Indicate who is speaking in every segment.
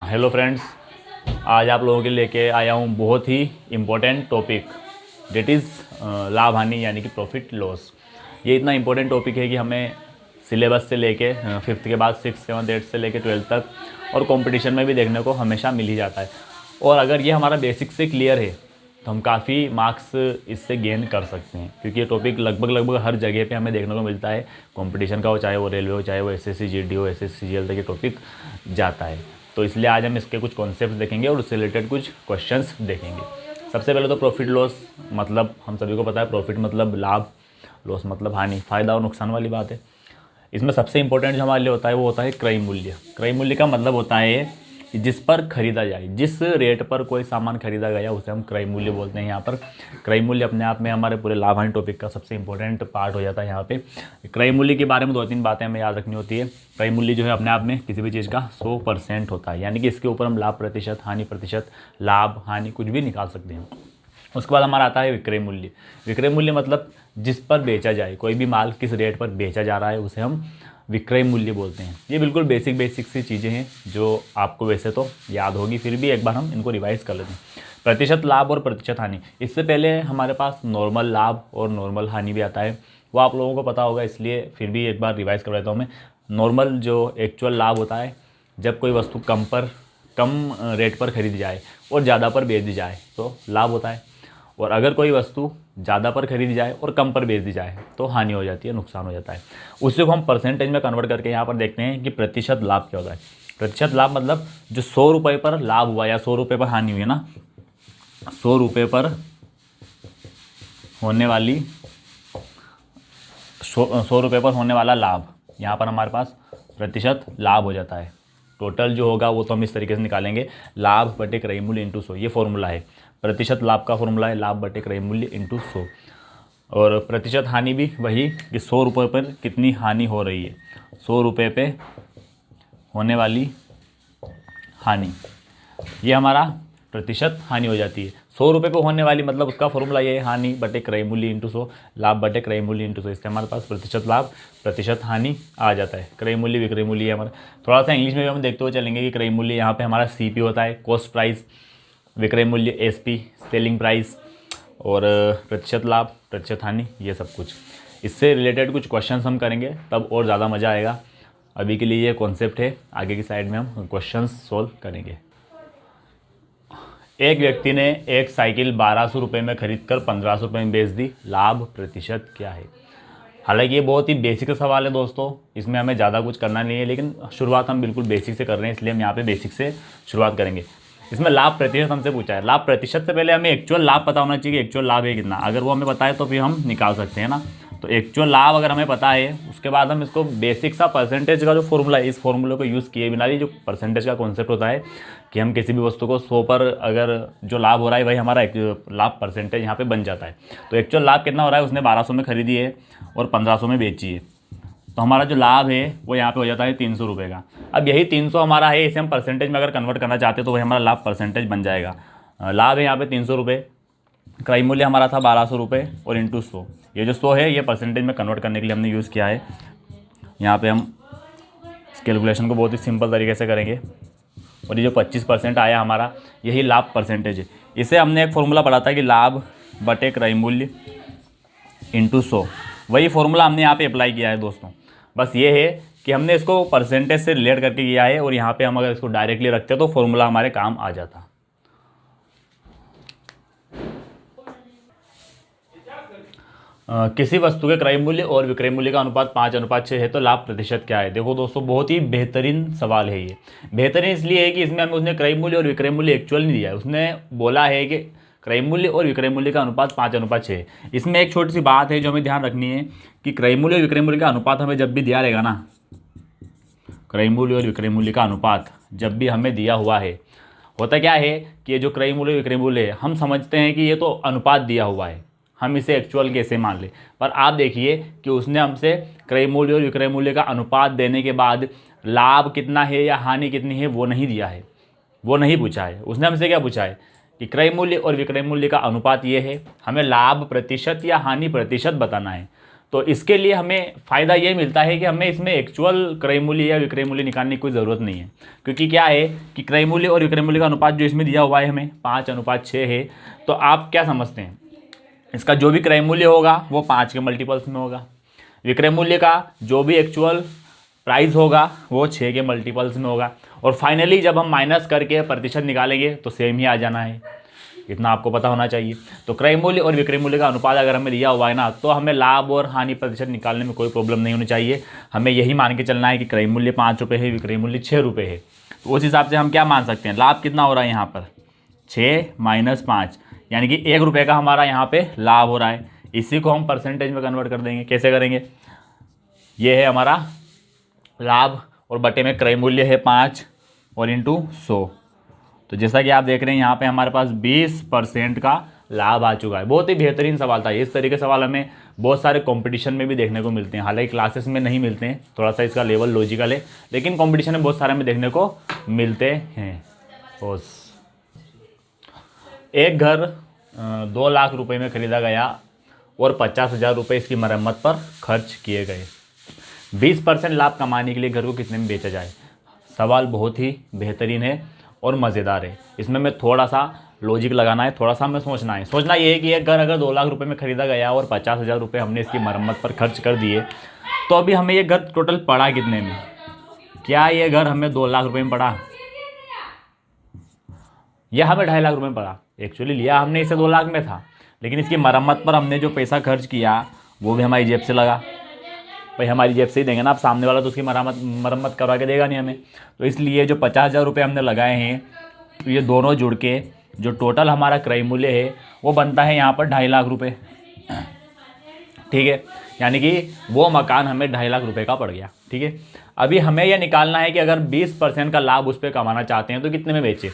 Speaker 1: Hello friends, आज आप लोगों के लिए लेके आया हूँ बहुत ही इम्पोर्टेंट टॉपिक डेट इज़ लाभ हानि यानी कि प्रॉफिट लॉस। ये इतना इम्पोर्टेंट टॉपिक है कि हमें सिलेबस से लेके फिफ्थ के बाद सिक्स सेवन्थ एट्थ से लेके ट्वेल्थ तक और कंपटीशन में भी देखने को हमेशा मिल ही जाता है। और अगर ये हमारा बेसिक से क्लियर है तो हम काफ़ी मार्क्स इससे गेन कर सकते हैं, क्योंकि ये टॉपिक लगभग हर जगह पे हमें देखने को मिलता है। कंपटीशन का हो, चाहे वो रेलवे हो, चाहे वो एसएससी जीडी हो, एसएससी सीजीएल तक ये टॉपिक जाता है। तो इसलिए आज हम इसके कुछ कॉन्सेप्ट्स देखेंगे और उससे रिलेटेड कुछ क्वेश्चंस देखेंगे। सबसे पहले तो प्रॉफिट लॉस मतलब हम सभी को पता है, प्रॉफिट मतलब लाभ, लॉस मतलब हानि, फ़ायदा और नुकसान वाली बात है। इसमें सबसे इंपॉर्टेंट जो हमारे लिए होता है वो होता है क्रय मूल्य। क्रय मूल्य का मतलब होता है कि जिस पर खरीदा जाए, जिस रेट पर कोई सामान खरीदा गया उसे हम क्रय मूल्य बोलते हैं। यहाँ पर क्रय मूल्य अपने आप में हमारे पूरे लाभ हानि टॉपिक का सबसे इंपॉर्टेंट पार्ट हो जाता है। यहाँ पे क्रय मूल्य के बारे में दो तीन बातें हमें याद रखनी होती है। क्रय मूल्य जो है अपने आप में किसी भी चीज़ का 100% होता है, यानी कि इसके ऊपर हम लाभ प्रतिशत, हानि प्रतिशत, लाभ हानि कुछ भी निकाल सकते हैं। उसके बाद हमारा आता है विक्रय मूल्य। विक्रय मूल्य मतलब जिस पर बेचा जाए, कोई भी माल किस रेट पर बेचा जा रहा है उसे हम विक्रय मूल्य बोलते हैं। ये बिल्कुल बेसिक सी चीज़ें हैं जो आपको वैसे तो याद होगी, फिर भी एक बार हम इनको रिवाइज कर लेते हैं। प्रतिशत लाभ और प्रतिशत हानि। इससे पहले हमारे पास नॉर्मल लाभ और नॉर्मल हानि भी आता है, वो आप लोगों को पता होगा, इसलिए फिर भी एक बार रिवाइज कर लेता हूँ मैं। नॉर्मल जो एक्चुअल लाभ होता है, जब कोई वस्तु कम रेट पर खरीदी जाए और ज़्यादा पर बेच दी जाए तो लाभ होता है। और अगर कोई वस्तु ज़्यादा पर खरीदी जाए और कम पर बेच दी जाए तो हानि हो जाती है, नुकसान हो जाता है। उसी को हम परसेंटेज में कन्वर्ट करके यहाँ पर देखते हैं कि प्रतिशत लाभ क्या होता है। प्रतिशत लाभ मतलब जो 100 रुपये पर लाभ हुआ या 100 रुपये पर हानि हुई है ना, 100 रुपये पर होने वाली 100 रुपये पर होने वाला लाभ, यहाँ पर हमारे पास प्रतिशत लाभ हो जाता है। टोटल जो होगा वो तो हम इस तरीके से निकालेंगे, लाभ बटे क्रय मूल्य इंटू 100, ये फॉर्मूला है। प्रतिशत लाभ का फॉर्मूला है लाभ बटे क्रय मूल्य इंटू 100। और प्रतिशत हानि भी वही कि 100 रुपये पर कितनी हानि हो रही है, 100 रुपये पे होने वाली हानि, ये हमारा प्रतिशत हानि हो जाती है। 100 रुपये पे होने वाली मतलब उसका फॉर्मूला ये है हानि बटे क्रय मूल्य इंटू 100, लाभ बटे क्रय मूल्य इंटू 100। इससे हमारे पास प्रतिशत लाभ प्रतिशत हानि आ जाता है। क्रय मूल्य विक्रय मूल्य है हमारा। थोड़ा सा इंग्लिश में भी हम देखते हुए चलेंगे कि क्रय मूल्य यहाँ पे हमारा CP होता है, कॉस्ट प्राइस, विक्रय मूल्य SP सेलिंग प्राइस, और प्रतिशत लाभ प्रतिशत हानि, ये सब कुछ। इससे रिलेटेड कुछ क्वेश्चंस हम करेंगे तब और ज़्यादा मज़ा आएगा। अभी के लिए ये कॉन्सेप्ट है, आगे की साइड में हम क्वेश्चंस सोल्व करेंगे। एक व्यक्ति ने एक साइकिल 1200 रुपये में खरीद कर 1500 रुपये में बेच दी, लाभ प्रतिशत क्या है। हालांकि ये बहुत ही बेसिक सवाल है दोस्तों, इसमें हमें ज़्यादा कुछ करना नहीं है, लेकिन शुरुआत हम बिल्कुल बेसिक से कर रहे हैं, इसलिए हम यहाँ पे बेसिक से शुरुआत करेंगे। इसमें लाभ प्रतिशत हमसे पूछा है। लाभ प्रतिशत से पहले हमें एक्चुअल लाभ पता होना चाहिए कि एक्चुअल लाभ है कितना। अगर वो हमें पता है तो फिर हम निकाल सकते हैं ना। तो एक्चुअल लाभ अगर हमें पता है, उसके बाद हम इसको बेसिक सा परसेंटेज का जो फॉर्मूला है, इस फॉर्मूले को यूज़ किए बिना ही जो परसेंटेज का कॉन्सेप्ट होता है कि हम किसी भी वस्तु को 100 पर अगर जो लाभ हो रहा है वही हमारा लाभ परसेंटेज यहाँ पे बन जाता है। तो एक्चुअल लाभ कितना हो रहा है, उसने 1200 में खरीदी है और 1500 में बेची है, तो हमारा जो लाभ है वो यहाँ पे हो जाता है 300 रुपये का। अब यही 300 हमारा है, इसे हम परसेंटेज में अगर कन्वर्ट करना चाहते हैं तो वही हमारा लाभ परसेंटेज बन जाएगा। लाभ है यहाँ पे 300 रुपये, क्रय मूल्य हमारा था 1200 रुपये और इंटू 100। ये जो 100 है ये परसेंटेज में कन्वर्ट करने के लिए हमने यूज़ किया है। यहाँ पे हम इस कैलकुलेशन को बहुत ही सिंपल तरीके से करेंगे, और ये जो 25% आया हमारा, यही लाभ परसेंटेज है। इसे हमने एक फॉर्मूला पढ़ा था कि लाभ बटे क्रय मूल्य इंटू 100, वही फॉर्मूला हमने यहाँ पे अप्लाई किया है दोस्तों। बस ये है कि हमने इसको परसेंटेज से रिलेट करके किया है, और यहाँ पे हम अगर इसको डायरेक्टली रखते तो फॉर्मूला हमारे काम आ जाता। किसी वस्तु के क्रय मूल्य और विक्रय मूल्य का अनुपात 5:6 है तो लाभ प्रतिशत क्या है। देखो दोस्तों, बहुत ही बेहतरीन सवाल है ये। बेहतरीन इसलिए है कि इसमें हमें उसने क्रय मूल्य और विक्रय मूल्य एक्चुअल नहीं दिया है, उसने बोला है कि क्रय मूल्य और विक्रय मूल्य का अनुपात 5:6 है। इसमें एक छोटी सी बात है जो हमें ध्यान रखनी है कि क्रय मूल्य और विक्रय मूल्य का अनुपात हमें जब भी दिया रहेगा ना, क्रय मूल्य और विक्रय मूल्य का अनुपात जब भी हमें दिया हुआ है, होता क्या है कि ये जो क्रय मूल्य विक्रय मूल्य है, हम समझते हैं कि ये तो अनुपात दिया हुआ है, हम इसे एक्चुअल कैसे मान ले। पर आप देखिए कि उसने हमसे क्रय मूल्य और विक्रय मूल्य का अनुपात देने के बाद लाभ कितना है या हानि कितनी है वो नहीं दिया है, वो नहीं पूछा है। उसने हमसे क्या पूछा है कि क्रय मूल्य और विक्रय मूल्य का अनुपात ये है, हमें लाभ प्रतिशत या हानि प्रतिशत बताना है। तो इसके लिए हमें फ़ायदा ये मिलता है कि हमें इसमें एक्चुअल क्रय मूल्य या विक्रय मूल्य निकालने की कोई ज़रूरत नहीं है, क्योंकि क्या है कि क्रय मूल्य और विक्रय मूल्य का अनुपात जो इसमें दिया हुआ है हमें 5:6 है। तो आप क्या समझते हैं, इसका जो भी क्रय मूल्य होगा वो 5 के मल्टीपल्स में होगा, विक्रय मूल्य का जो भी एक्चुअल प्राइस होगा वो 6 के मल्टीपल्स में होगा, और फाइनली जब हम माइनस करके प्रतिशत निकालेंगे तो सेम ही आ जाना है। इतना आपको पता होना चाहिए। तो क्रय मूल्य और विक्रय मूल्य का अनुपात अगर हमें दिया हुआ है ना, तो हमें लाभ और हानि प्रतिशत निकालने में कोई प्रॉब्लम नहीं होनी चाहिए। हमें यही मान के चलना है कि क्रय मूल्य 5 रुपये है, विक्रय मूल्य 6 रुपये है। तो उस हिसाब से हम क्या मान सकते हैं, लाभ कितना हो रहा है यहाँ पर 6 - 5, यानी कि 1 रुपये का हमारा यहाँ पे लाभ हो रहा है। इसी को हम परसेंटेज में कन्वर्ट कर देंगे। कैसे करेंगे, ये है हमारा लाभ और बटे में क्रय मूल्य है 5 और इंटू 100। तो जैसा कि आप देख रहे हैं यहाँ पे हमारे पास 20% का लाभ आ चुका है। बहुत ही बेहतरीन सवाल था। इस तरीके के सवाल हमें बहुत सारे कंपटीशन में भी देखने को मिलते हैं, हालांकि क्लासेस में नहीं मिलते हैं, थोड़ा सा इसका लेवल लॉजिकल है, लेकिन कंपटीशन में बहुत सारे हमें देखने को मिलते हैं। एक घर 2 लाख रुपए में खरीदा गया और 50,000 रुपये इसकी मरम्मत पर खर्च किए गए। 20% लाभ कमाने के लिए घर को कितने में बेचा जाए। सवाल बहुत ही बेहतरीन है और मज़ेदार है। इसमें मैं थोड़ा सा लॉजिक लगाना है, थोड़ा सा हमें सोचना है। सोचना ये है कि एक घर अगर 2 लाख रुपए में ख़रीदा गया और 50,000 रुपये हमने इसकी मरम्मत पर खर्च कर दिए, तो अभी हमें ये घर टोटल पड़ा कितने में। क्या ये घर हमें 2 लाख रुपये में पड़ा, यह हमें 2.5 लाख रुपये में पड़ा। एक्चुअली लिया हमने इसे 2 लाख में था, लेकिन इसकी मरम्मत पर हमने जो पैसा खर्च किया वो भी हमारी जेब से लगा। भाई हमारी जेब से ही देंगे ना, आप सामने वाला तो उसकी मरम्मत करवा के देगा नहीं हमें। तो इसलिए जो 50,000 रुपये हमने लगाए हैं, तो ये दोनों जुड़ के जो टोटल हमारा क्रय मूल्य है वो बनता है यहाँ पर 2.5 लाख रुपये। ठीक है, यानी कि वो मकान हमें 2.5 लाख रुपये का पड़ गया। ठीक है, अभी हमें यह निकालना है कि अगर 20% का लाभ उस पर कमाना चाहते हैं तो कितने में बेचे।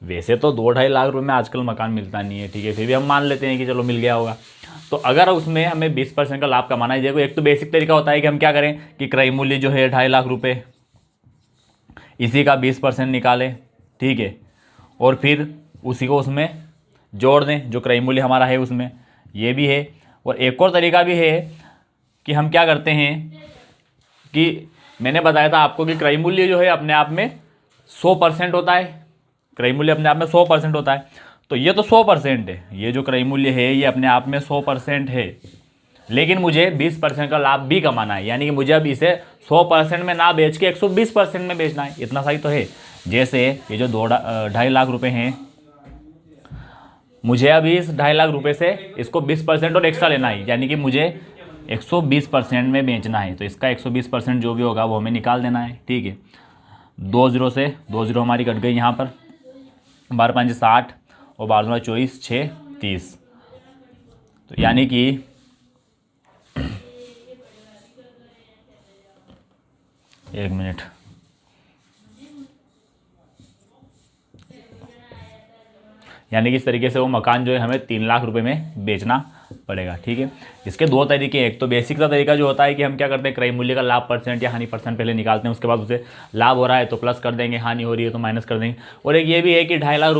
Speaker 1: वैसे तो 2-2.5 लाख रुपये में आजकल मकान मिलता नहीं है, ठीक है, फिर भी हम मान लेते हैं कि चलो मिल गया होगा। तो अगर उसमें हमें 20% का लाभ कमाना है, देखो एक तो बेसिक तरीका होता है कि हम क्या करें कि क्रय मूल्य जो है 2.5 लाख रुपये, इसी का 20% निकालें। ठीक है, और फिर उसी को उसमें जोड़ दें जो क्रय मूल्य हमारा है उसमें। ये भी है, और एक और तरीका भी है कि हम क्या करते हैं कि मैंने बताया था आपको कि क्रय मूल्य जो है अपने आप में 100% होता है। क्रय मूल्य अपने आप में 100% होता है, तो ये तो 100% है। ये जो क्रय मूल्य है ये अपने आप में 100% है, लेकिन मुझे 20% का लाभ भी कमाना है, यानी कि मुझे अब इसे 100% में ना बेच के 120% में बेचना है। इतना सही तो है। जैसे ये जो 2.5 लाख रुपए हैं, मुझे अभी इस 2.5 लाख रुपए से इसको 20% और एक्स्ट्रा लेना है, यानी कि मुझे 120% में बेचना है। तो इसका 120% जो भी होगा वो हमें निकाल देना है। ठीक है, 2 0 से 2 0 हमारी कट गई यहाँ पर, 12 5 60 और 12 24 6 30। तो यानी कि एक मिनट, यानी कि इस तरीके से वो मकान जो है हमें 3 लाख रुपए में बेचना पड़ेगा। ठीक है, इसके 2 तरीके हैं। एक तो बेसिक सा तरीका जो होता है कि हम क्या करते हैं, क्रय मूल्य का लाभ परसेंट या हानि परसेंट पहले निकालते हैं, उसके बाद उसे लाभ हो रहा है तो प्लस कर देंगे, हानि हो रही है तो माइनस कर देंगे। और एक ये भी है कि 2.5 लाख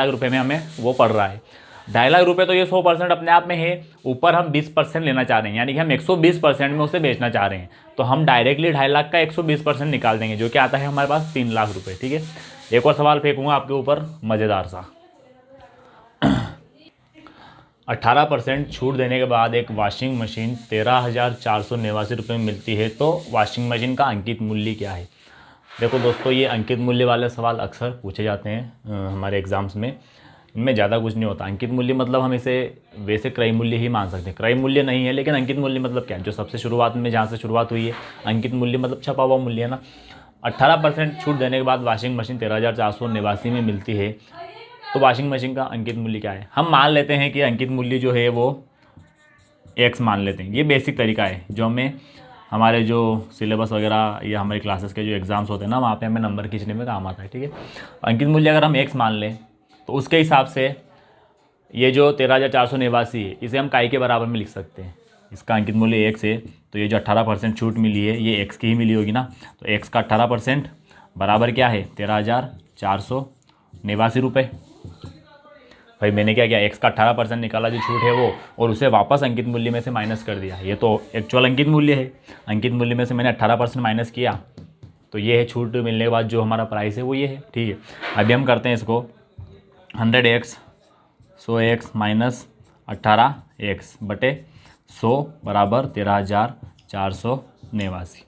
Speaker 1: रुपये में हमें वो पड़ रहा है। 2.5 लाख रुपये तो ये 100% अपने आप में है, ऊपर हम 20% लेना चाह रहे हैं, यानी कि हम 120% में उसे बेचना चाह रहे हैं। तो हम डायरेक्टली 2.5 लाख का 120% निकाल देंगे, जो कि आता है हमारे पास 3 लाख रुपये। ठीक है, एक और सवाल फेंकूंगा आपके ऊपर, मज़ेदार सा। 18% छूट देने के बाद एक वॉशिंग मशीन 13,489 रुपये में मिलती है, तो वॉशिंग मशीन का अंकित मूल्य क्या है। देखो दोस्तों, ये अंकित मूल्य वाले सवाल अक्सर पूछे जाते हैं हमारे एग्ज़ाम्स में। इनमें ज़्यादा कुछ नहीं होता। अंकित मूल्य मतलब हम इसे वैसे क्रय मूल्य ही मान सकते हैं, क्रय मूल्य नहीं है, लेकिन अंकित मूल्य मतलब क्या है, जो सबसे शुरुआत में जहाँ से शुरुआत हुई है। अंकित मूल्य मतलब छपा हुआ मूल्य है ना। 18% छूट देने के बाद वॉशिंग मशीन 13,489 में मिलती है, तो वॉशिंग मशीन का अंकित मूल्य क्या है। हम मान लेते हैं कि अंकित मूल्य जो है वो x मान लेते हैं। ये बेसिक तरीका है जो हमें हमारे जो सिलेबस वगैरह या हमारे क्लासेस के जो एग्ज़ाम्स होते हैं ना, वहाँ पे हमें नंबर खींचने में काम आता है। ठीक है, अंकित मूल्य अगर हम x मान लें तो उसके हिसाब से ये जो 13,489 है, इसे हम काई के बराबर में लिख सकते हैं। इसका अंकित मूल्य x है, तो ये जो 18% छूट मिली है ये x की ही मिली होगी ना। तो x का 18% बराबर क्या है, 13,489 रुपये। भाई मैंने क्या किया, x का 18% निकाला जो छूट है वो, और उसे वापस अंकित मूल्य में से माइनस कर दिया। ये तो एक्चुअल अंकित मूल्य है, अंकित मूल्य में से मैंने 18% माइनस किया, तो ये है छूट मिलने के बाद जो हमारा प्राइस है वो ये है। ठीक है, अभी हम करते हैं इसको 100x 100x माइनस 18x बटे 100 बराबर 13,489।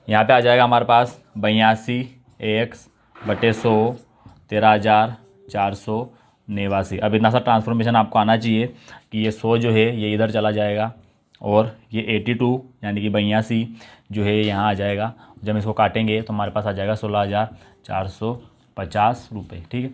Speaker 1: यहाँ पे आ जाएगा हमारे पास 82x बटे 100 13,489। अब इतना सा ट्रांसफॉर्मेशन आपको आना चाहिए कि ये 100 जो है ये इधर चला जाएगा और ये 82 यानी कि 82 जो है यहाँ आ जाएगा। जब हम इसको काटेंगे तो हमारे पास आ जाएगा 16,450 रुपये। ठीक है,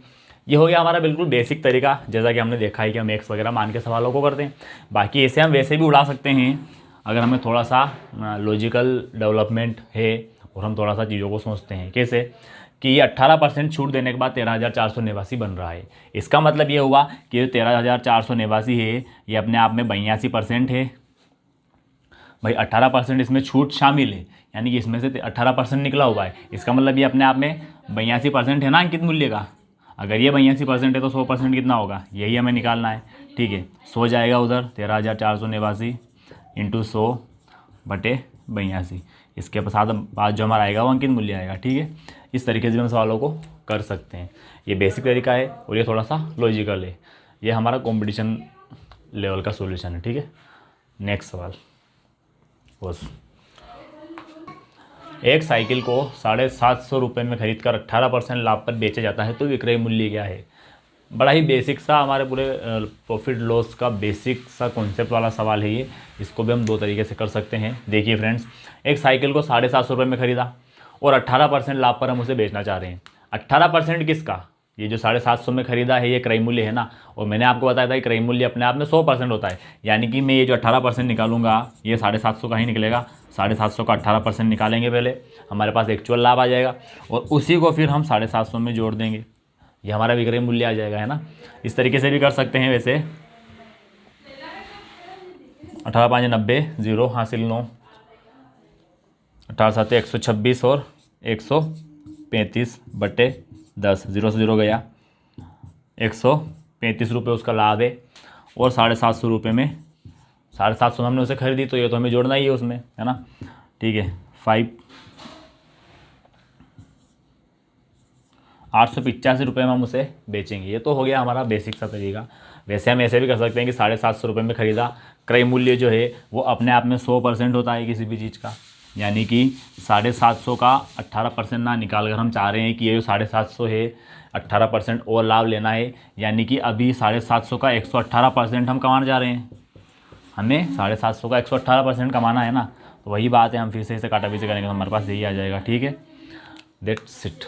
Speaker 1: ये हो गया हमारा बिल्कुल बेसिक तरीका, जैसा कि हमने देखा है कि हम एक्स वगैरह मान के सवालों को करते हैं। बाकी ऐसे हम वैसे भी उड़ा सकते हैं अगर हमें थोड़ा सा लॉजिकल डेवलपमेंट है और हम थोड़ा सा चीज़ों को सोचते हैं। कैसे कि ये 18% छूट देने के बाद 13,489 बन रहा है। इसका मतलब ये हुआ कि जो 13,489 है ये अपने आप में 82% है। भाई 18% इसमें छूट शामिल है, यानी कि इसमें से 18% निकला हुआ है। इसका मतलब ये अपने आप में 82% है ना अंकित मूल्य का। अगर ये 82% है तो 100% कितना होगा, यही हमें निकालना है। ठीक है, 100 जाएगा उधर 13,489 इंटू 100 बटे 82। इसके साथ बाद जो हमारा आएगा वो अंकित मूल्य आएगा। ठीक है, इस तरीके से हम सवालों को कर सकते हैं। ये बेसिक तरीका है और ये थोड़ा सा लॉजिकल है। ये हमारा कंपटीशन लेवल का सॉल्यूशन है। ठीक है, नेक्स्ट सवाल। बस एक साइकिल को 750 रुपये में खरीद कर 18% लाभ पर बेचा जाता है तो विक्रय मूल्य क्या है। बड़ा ही बेसिक सा हमारे पूरे प्रॉफिट लॉस का बेसिक सा कॉन्सेप्ट वाला सवाल है ये। इसको भी हम दो तरीके से कर सकते हैं। देखिए फ्रेंड्स, एक साइकिल को 750 रुपये में खरीदा और 18% लाभ पर हम उसे बेचना चाह रहे हैं। 18% किसका, ये जो 750 में खरीदा है ये क्रय मूल्य है ना, और मैंने आपको बताया था कि क्रय मूल्य अपने आप में 100% होता है। यानी कि मैं ये जो 18% निकालूंगा ये 750 का ही निकलेगा। 750 का 18% निकालेंगे पहले, हमारे पास एक्चुअल लाभ आ जाएगा और उसी को फिर हम 750 में जोड़ देंगे, ये हमारा विक्रय मूल्य आ जाएगा, है ना। इस तरीके से भी कर सकते हैं वैसे। 18 5 90 0 हासिल 9 18 7 126 और 135 बटे 10 0 से 0 गया। 135 रुपये उसका लाभ है और 750 रुपये में 750 में हमने उसे खरीदी तो ये तो हमें जोड़ना ही है उसमें, है ना। ठीक है, 885 रुपये में हम उसे बेचेंगे। ये तो हो गया हमारा बेसिक सा तरीका। वैसे हम ऐसे भी कर सकते हैं कि 750 रुपये में खरीदा, क्रय मूल्य जो है वो अपने आप में 100% होता है किसी भी चीज़ का। यानी कि 750 का 18% ना निकाल कर हम चाह रहे हैं कि ये जो 750 है 18% और लाभ लेना है, यानी कि अभी 750 का 118% हम कमाना जा रहे हैं। हमें 750 का 118% कमाना है ना, तो वही बात है। हम फिर से इसे काटा पीछे करेंगे तो हमारे पास यही आ जाएगा। ठीक है, दैट्स इट।